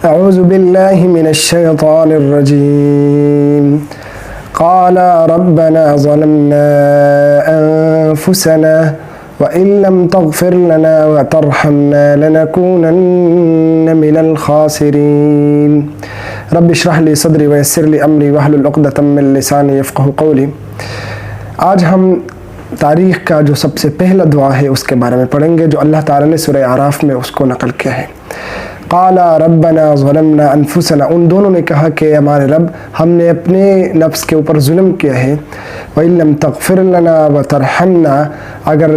اعوذ باللہ من الشیطان الرجیم قال ربنا ظلمنا انفسنا وَإِن لَّمْ تَغْفِرْ لَنَا وَتَرْحَمْنَا لَنَكُونَنَّ مِنَ الْخَاسِرِينَ رب اشرح لي صدری ويسر لي امری واحلل عقدۃ من لسانی یفقہوا قولی۔ آج ہم تاریخ کا جو سب سے پہلا دعا ہے اس کے بارے میں پڑھیں گے، جو اللہ تعالیٰ نے سورہ اعراف میں اس کو نقل کیا ہے۔ قال ربنا ظلمنا انفسنا، ان دونوں نے کہا کہ ہمارے رب ہم نے اپنے نفس کے اوپر ظلم کیا ہے۔ وَإِن لَّمْ تَغْفِرْ لَنَا وَتَرْحَمْنَا، اگر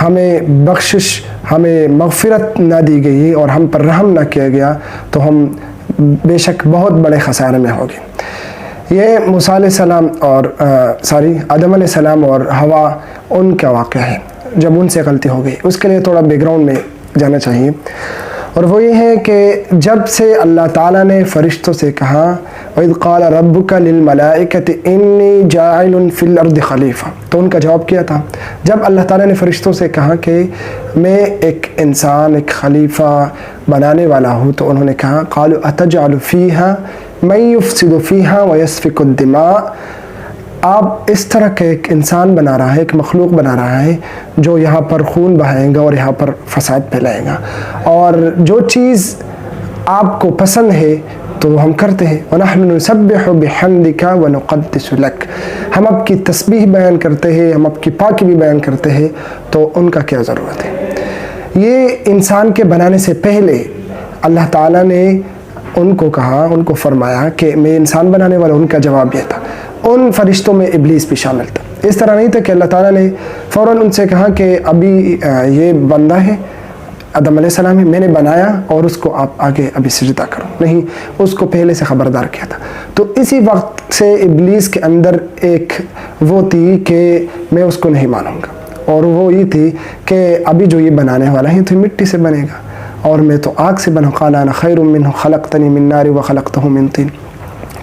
ہمیں بخشش، ہمیں مغفرت نہ دی گئی اور ہم پر رحم نہ کیا گیا تو ہم بے شک بہت بڑے خسارے میں ہوں گے۔ یہ موسیٰ علیہ السلام اور آدم علیہ السلام اور ہوا ان کا واقعہ ہے جب ان سے غلطی ہو گئی۔ اس کے لیے تھوڑا بیک گراؤنڈ میں جانا چاہیے، اور وہ یہ ہے کہ جب سے اللہ تعالیٰ نے فرشتوں سے کہا وَإِذْ قَالَ رَبُّكَ لِلْمَلَائِكَةِ إِنِّي جَاعِلٌ فِي الْأَرْضِ خَلِيفَةً، تو ان کا جواب کیا تھا جب اللہ تعالیٰ نے فرشتوں سے کہا کہ میں ایک انسان، ایک خلیفہ بنانے والا ہوں، تو انہوں نے کہا قَالُوا أَتَجْعَلُ فِيهَا مَن يُفْسِدُ فِيهَا وَيَسْفِكُ الدِّمَاءَ، آپ اس طرح کا ایک انسان بنا رہا ہے، ایک مخلوق بنا رہا ہے جو یہاں پر خون بہائے گا اور یہاں پر فساد پھیلائے گا، اور جو چیز آپ کو پسند ہے تو ہم کرتے ہیں۔ وَنَحْنُ نُسَبِّحُ بِحَمْدِكَ وَنُقَدِّسُ لَكَ، ہم آپ کی تسبیح بیان کرتے ہیں، ہم آپ کی پاکی بھی بیان کرتے ہیں، تو ان کا کیا ضرورت ہے؟ یہ انسان کے بنانے سے پہلے اللہ تعالیٰ نے ان کو کہا، ان کو فرمایا کہ میں انسان بنانے والا، ان کا جواب یہ تھا۔ ان فرشتوں میں ابلیس بھی شامل تھا۔ اس طرح نہیں تھا کہ اللہ تعالیٰ نے فوراً ان سے کہا کہ ابھی یہ بندہ ہے، آدم علیہ السلام ہے، میں نے بنایا اور اس کو آپ آگے ابھی سجدہ کرو، نہیں، اس کو پہلے سے خبردار کیا تھا۔ تو اسی وقت سے ابلیس کے اندر ایک وہ تھی کہ میں اس کو نہیں مانوں گا، اور وہ یہ تھی کہ ابھی جو یہ بنانے والا ہے تو مٹی سے بنے گا اور میں تو آگ سے بنا، قال انا خیر منہ خلقتنی من نار وخلقتہ من طین۔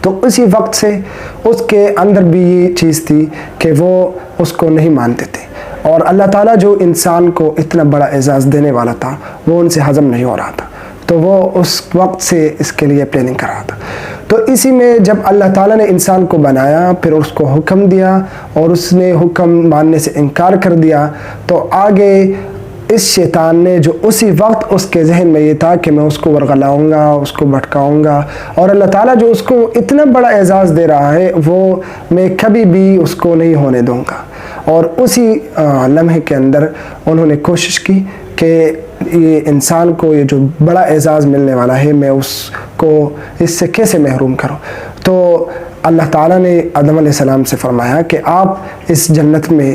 تو اسی وقت سے اس کے اندر بھی یہ چیز تھی کہ وہ اس کو نہیں مانتے تھے، اور اللہ تعالیٰ جو انسان کو اتنا بڑا اعزاز دینے والا تھا وہ ان سے ہضم نہیں ہو رہا تھا، تو وہ اس وقت سے اس کے لیے پلاننگ کر رہا تھا۔ تو اسی میں جب اللہ تعالیٰ نے انسان کو بنایا، پھر اس کو حکم دیا اور اس نے حکم ماننے سے انکار کر دیا، تو آگے اس شیطان نے جو اسی وقت اس کے ذہن میں یہ تھا کہ میں اس کو ورغلاؤں گا، اس کو بھٹکاؤں گا، اور اللہ تعالیٰ جو اس کو اتنا بڑا اعزاز دے رہا ہے وہ میں کبھی بھی اس کو نہیں ہونے دوں گا، اور اسی لمحے کے اندر انہوں نے کوشش کی کہ یہ انسان کو یہ جو بڑا اعزاز ملنے والا ہے میں اس کو اس سے کیسے محروم کروں۔ تو اللہ تعالیٰ نے آدم علیہ السلام سے فرمایا کہ آپ اس جنت میں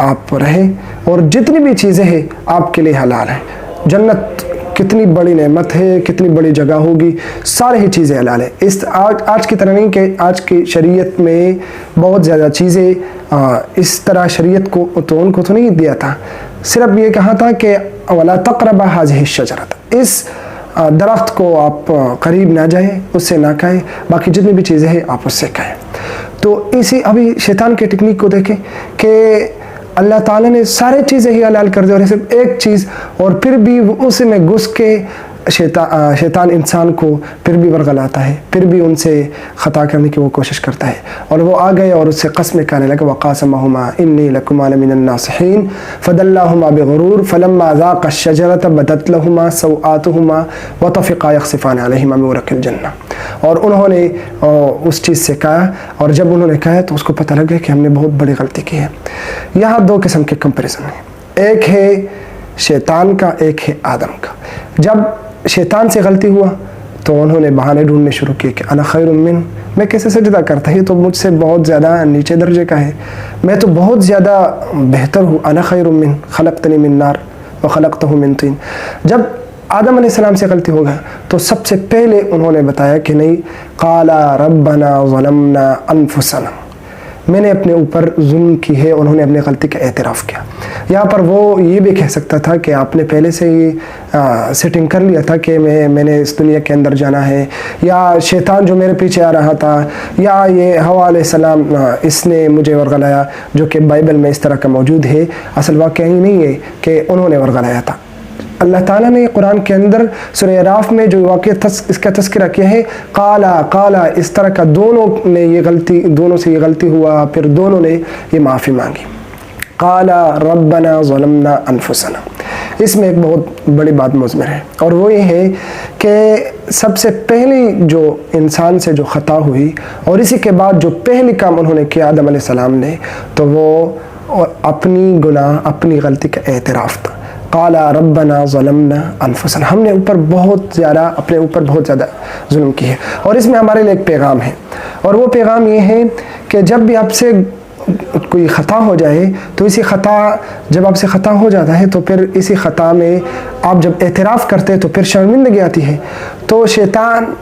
آپ رہیں، اور جتنی بھی چیزیں ہیں آپ کے لیے حلال ہیں۔ جنت کتنی بڑی نعمت ہے، کتنی بڑی جگہ ہوگی، ساری ہی چیزیں حلال ہیں۔ آج کی طرح نہیں کہ آج کی شریعت میں بہت زیادہ چیزیں اس طرح شریعت کو تو ان کو تو نہیں دیا تھا، صرف یہ کہا تھا کہ وَلَا تَقْرَبَا هَٰذِهِ الشَّجَرَةَ، اس درخت کو آپ قریب نہ جائیں، اس سے نہ کھائیں، باقی جتنی بھی چیزیں ہیں آپ اس سے کھائیں۔ تو اسی ابھی شیطان کے ٹیکنیک کو دیکھیں کہ اللہ تعالیٰ نے سارے چیزیں ہی حلال کر دی، اور صرف ایک چیز، اور پھر بھی اس میں گھس کے شیطان انسان کو پھر بھی ورغلاتا ہے، پھر بھی ان سے خطا کرنے کی وہ کوشش کرتا ہے، اور وہ آ گئے اور اس سے قسمیں کھانے لگا وَقَاسَمَهُمَا إِنِّي لَكُمَا لَمِنَ النَّاصِحِينَ فَدَلَّاهُمَا بِغُرُورٍ فَلَمَّا ذَاقَا الشَّجَرَةَ بَدَتْ لَهُمَا سَوْآتُهُمَا وَطَفِقَا يَخْصِفَانِ عَلَيْهِمَا مِن وَرَقِ الْجَنَّةِ، اور انہوں نے اس چیز سے کہا، اور جب انہوں نے کہا تو اس کو پتہ لگ گیا کہ ہم نے بہت بڑی غلطی کی ہے۔ یہاں دو قسم کے کمپیریزن ہیں، ایک ہے شیطان کا، ایک ہے آدم کا۔ جب شیطان سے غلطی ہوا تو انہوں نے بہانے ڈھونڈنے شروع کیے کہ انا خیر من، میں کیسے سجدہ کرتا، یہ تو مجھ سے بہت زیادہ نیچے درجے کا ہے، میں تو بہت زیادہ بہتر ہوں، انا خیر من خلقتنی من نار وخلقتہ من طین۔ جب آدم علیہ السلام سے غلطی ہو گیا تو سب سے پہلے انہوں نے بتایا کہ نہیں، قال ربنا ظلمنا انفسنا، میں نے اپنے اوپر ظلم کی ہے، انہوں نے اپنی غلطی کا اعتراف کیا۔ یہاں پر وہ یہ بھی کہہ سکتا تھا کہ آپ نے پہلے سے ہی سیٹنگ کر لیا تھا کہ میں نے اس دنیا کے اندر جانا ہے، یا شیطان جو میرے پیچھے آ رہا تھا، یا یہ حوا علیہ السلام اس نے مجھے ورغلایا، جو کہ بائبل میں اس طرح کا موجود ہے۔ اصل واقعہ ہی نہیں ہے کہ انہوں نے ورغلایا تھا، اللہ تعالیٰ نے قرآن کے اندر سورہ اعراف میں جو واقعہ اس کا تذکرہ کیا ہے، قالا اس طرح کا دونوں سے یہ غلطی ہوا، پھر دونوں نے یہ معافی مانگی۔ قال ربنا ظلمنا انفسنا، اس میں ایک بہت بڑی بات مضمر ہے، اور وہ یہ ہے کہ سب سے پہلی جو انسان سے جو خطا ہوئی اور اسی کے بعد جو پہلی کام انہوں نے کیا آدم علیہ السلام نے، تو وہ اپنی گناہ، اپنی غلطی کا اعتراف تھا۔ قال ربنا ظلمنا انفسنا، ہم نے اپنے اوپر بہت زیادہ ظلم کی ہے۔ اور اس میں ہمارے لیے ایک پیغام ہے، اور وہ پیغام یہ ہے کہ جب بھی آپ سے کوئی خطا ہو جائے تو جب آپ سے خطا ہو جاتا ہے تو پھر اسی خطا میں آپ جب اعتراف کرتے ہیں تو پھر شرمندگی آتی ہے، تو شیطان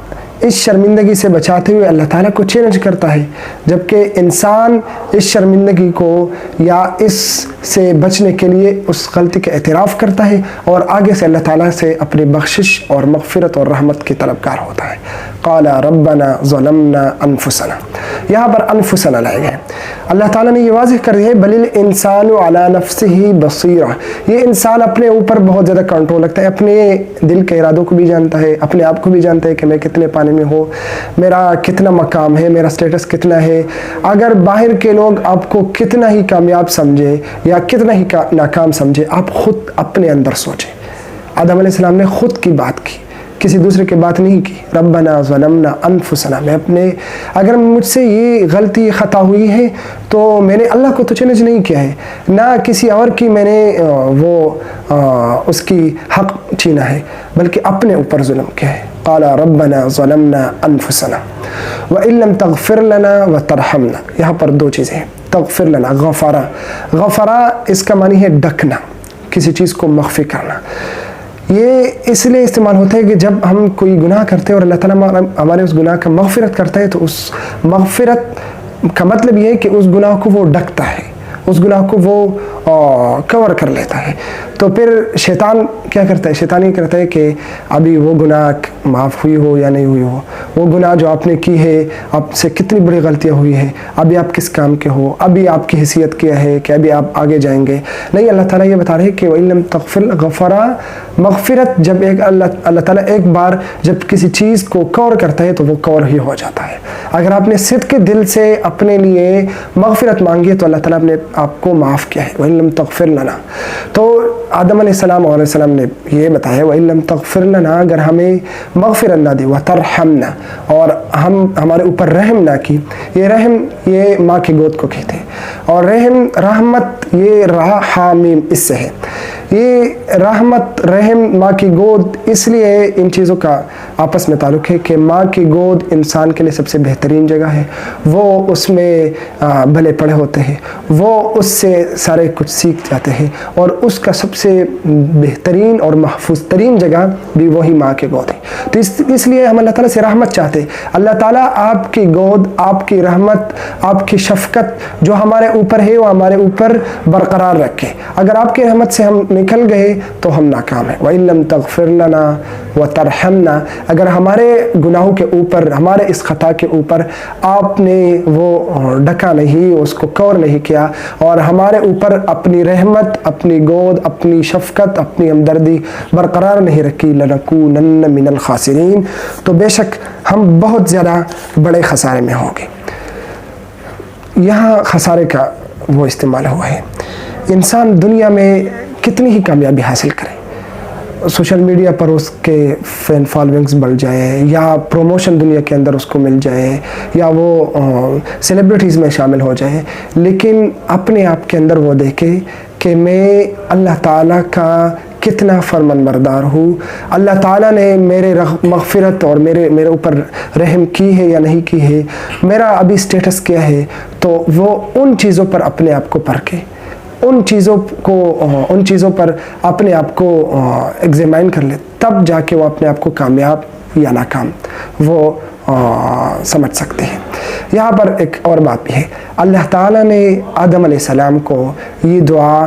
اس شرمندگی سے بچاتے ہوئے اللہ تعالیٰ کو چیلنج کرتا ہے، جبکہ انسان اس شرمندگی کو یا اس سے بچنے کے لیے اس غلطی کا اعتراف کرتا ہے اور آگے سے اللہ تعالیٰ سے اپنی بخشش اور مغفرت اور رحمت کی طلبگار ہوتا ہے۔ قال ربنا ظلمنا انفسنا، یہاں پر انفسنا لائے گئے۔ اللہ تعالیٰ نے یہ واضح کر دیا ہے بل الانسان علی نفسہ بصیرہ، یہ انسان اپنے اوپر بہت زیادہ کنٹرول رکھتا ہے، اپنے دل کے ارادوں کو بھی جانتا ہے، اپنے آپ کو بھی جانتا ہے کہ میں کتنے پانے میں ہوں، میرا کتنا مقام ہے، میرا سٹیٹس کتنا ہے۔ اگر باہر کے لوگ آپ کو کتنا ہی کامیاب سمجھے یا کتنا ہی ناکام سمجھے، آپ خود اپنے اندر سوچیں۔ آدم علیہ السلام نے خود کی بات کی، کسی دوسرے کی بات نہیں کی۔ ربنا ظلمنا انفسنا، اگر مجھ سے یہ غلطی خطا ہوئی ہے تو میں نے اللہ کو تو چیلنج نہیں کیا ہے، نہ کسی اور کی میں نے اس کی حق چھینا ہے، بلکہ اپنے اوپر ظلم کیا ہے۔ قال ربنا ظلمنا انفسنا وان لم تغفر لنا وترحمنا، یہاں پر دو چیزیں ہیں۔ تغفر لنا، غفرا اس کا معنی ہے ڈھکنا، کسی چیز کو مخفی کرنا۔ یہ اس لیے استعمال ہوتا ہے کہ جب ہم کوئی گناہ کرتے ہیں اور اللہ تعالیٰ ہمارے اس گناہ کا مغفرت کرتا ہے، تو اس مغفرت کا مطلب یہ ہے کہ اس گناہ کو وہ ڈھکتا ہے، اس گناہ کو وہ کور کر لیتا ہے۔ تو پھر شیطان کیا کرتا ہے؟ شیطان یہ کرتا ہے کہ ابھی وہ گناہ معاف ہوئی ہو یا نہیں ہوئی ہو، وہ گناہ جو آپ نے کی ہے، آپ سے کتنی بڑی غلطیاں ہوئی ہیں، ابھی آپ کس کام کے ہو، ابھی آپ کی حیثیت کیا ہے کہ ابھی آپ آگے جائیں گے۔ نہیں، اللہ تعالیٰ یہ بتا رہے کہ وَإِن لَمْ تَغْفِرْ غَفَرَ، مغفرت جب اللہ تعالیٰ ایک بار جب کسی چیز کو کور کرتا ہے تو وہ کور ہی ہو جاتا ہے۔ اگر آپ نے صدق کے دل سے اپنے لیے مغفرت مانگی ہے تو اللہ تعالیٰ نے آپ کو معاف کیا ہے۔ وَإِن لَمْ تَغْفِرْ لَنَا، تو آدم علیہ السلام نے یہ بتایا وَإِن لَمْ تَغْفِرْ لَنَا، اگر ہمیں مغفرت نہ دی، وَتَرْحَمْنَا، اور ہمارے اوپر رحم نہ کی۔ یہ رحم یہ ماں کی گود کو کہتے ہیں، اور رحمت یہ راہ حامیم اس سے ہے۔ یہ رحمت، رحم، ماں کی گود، اس لیے ان چیزوں کا آپس میں تعلق ہے کہ ماں کی گود انسان کے لیے سب سے بہترین جگہ ہے، وہ اس میں بھلے پڑے ہوتے ہیں، وہ اس سے سارے کچھ سیکھ جاتے ہیں، اور اس کا سب سے بہترین اور محفوظ ترین جگہ بھی وہی ماں کی گود ہے۔ تو اس لیے ہم اللہ تعالیٰ سے رحمت چاہتے ہیں۔ اللہ تعالیٰ آپ کی گود، آپ کی رحمت، آپ کی شفقت جو ہمارے اوپر ہے وہ ہمارے اوپر برقرار رکھے۔ اگر آپ کی رحمت سے ہم نکل گئے تو ہم ناکام ہیں۔ وَإِن لَمْ تَغْفِرْ لَنَا وَتَرْحَمْنَا، اگر ہمارے گناہوں کے اوپر، ہمارے اس خطا کے اوپر آپ نے وہ ڈھکا نہیں، اس کو کور نہیں کیا، اور ہمارے اوپر اپنی رحمت، اپنی گود، اپنی شفقت، اپنی ہمدردی برقرار نہیں رکھی، لَنَكُونَنَّ مِنَ الْخَاسِرِينَ، تو بے شک ہم بہت زیادہ بڑے خسارے میں ہوں گے۔ یہاں خسارے کا وہ استعمال ہوا ہے۔ انسان دنیا میں کتنی ہی کامیابی حاصل کرے، سوشل میڈیا پر اس کے فین فالوئنگز بڑھ جائے، یا پروموشن دنیا کے اندر اس کو مل جائے، یا وہ سیلیبریٹیز میں شامل ہو جائے، لیکن اپنے آپ کے اندر وہ دیکھے کہ میں اللہ تعالیٰ کا کتنا فرمان بردار ہوں، اللہ تعالیٰ نے میرے مغفرت اور میرے اوپر رحم کی ہے یا نہیں کی ہے، میرا ابھی سٹیٹس کیا ہے، تو وہ ان چیزوں پر اپنے آپ کو پرکھے، ان چیزوں پر اپنے آپ کو ایگزامائن کر لے، تب جا کے وہ اپنے آپ کو کامیاب یا ناکام وہ سمجھ سکتے ہیں۔ یہاں پر ایک اور بات بھی ہے، اللہ تعالیٰ نے آدم علیہ السلام کو یہ دعا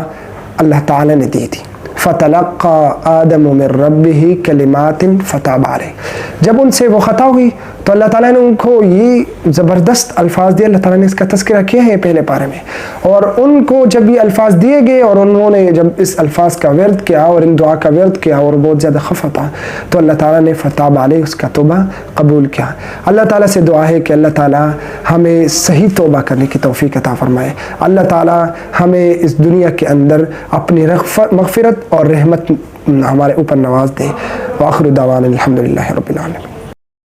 اللہ تعالیٰ نے دی تھی، فَتَلَقَّى آدَمُ مِن رَبِّهِ كَلِمَاتٍ فَتَابَ عَلَيْهِ، جب ان سے وہ خطا ہوئی تو اللہ تعالیٰ نے ان کو یہ زبردست الفاظ دیے. اللہ تعالیٰ نے اس کا تذکرہ کیا ہے پہلے پارے میں, اور ان کو جب یہ الفاظ دیے گئے اور انہوں نے جب اس الفاظ کا ورد کیا اور ان دعا کا ورد کیا اور بہت زیادہ خفا تھا, تو اللہ تعالیٰ نے فتاب علیہ اس کا توبہ قبول کیا. اللہ تعالیٰ سے دعا ہے کہ اللہ تعالیٰ ہمیں صحیح توبہ کرنے کی توفیق عطا فرمائے. اللہ تعالیٰ ہمیں اس دنیا کے اندر اپنی مغفرت اور رحمت ہمارے اوپر نواز دے. وآخر دعوانا الحمدللہ رب العالمین.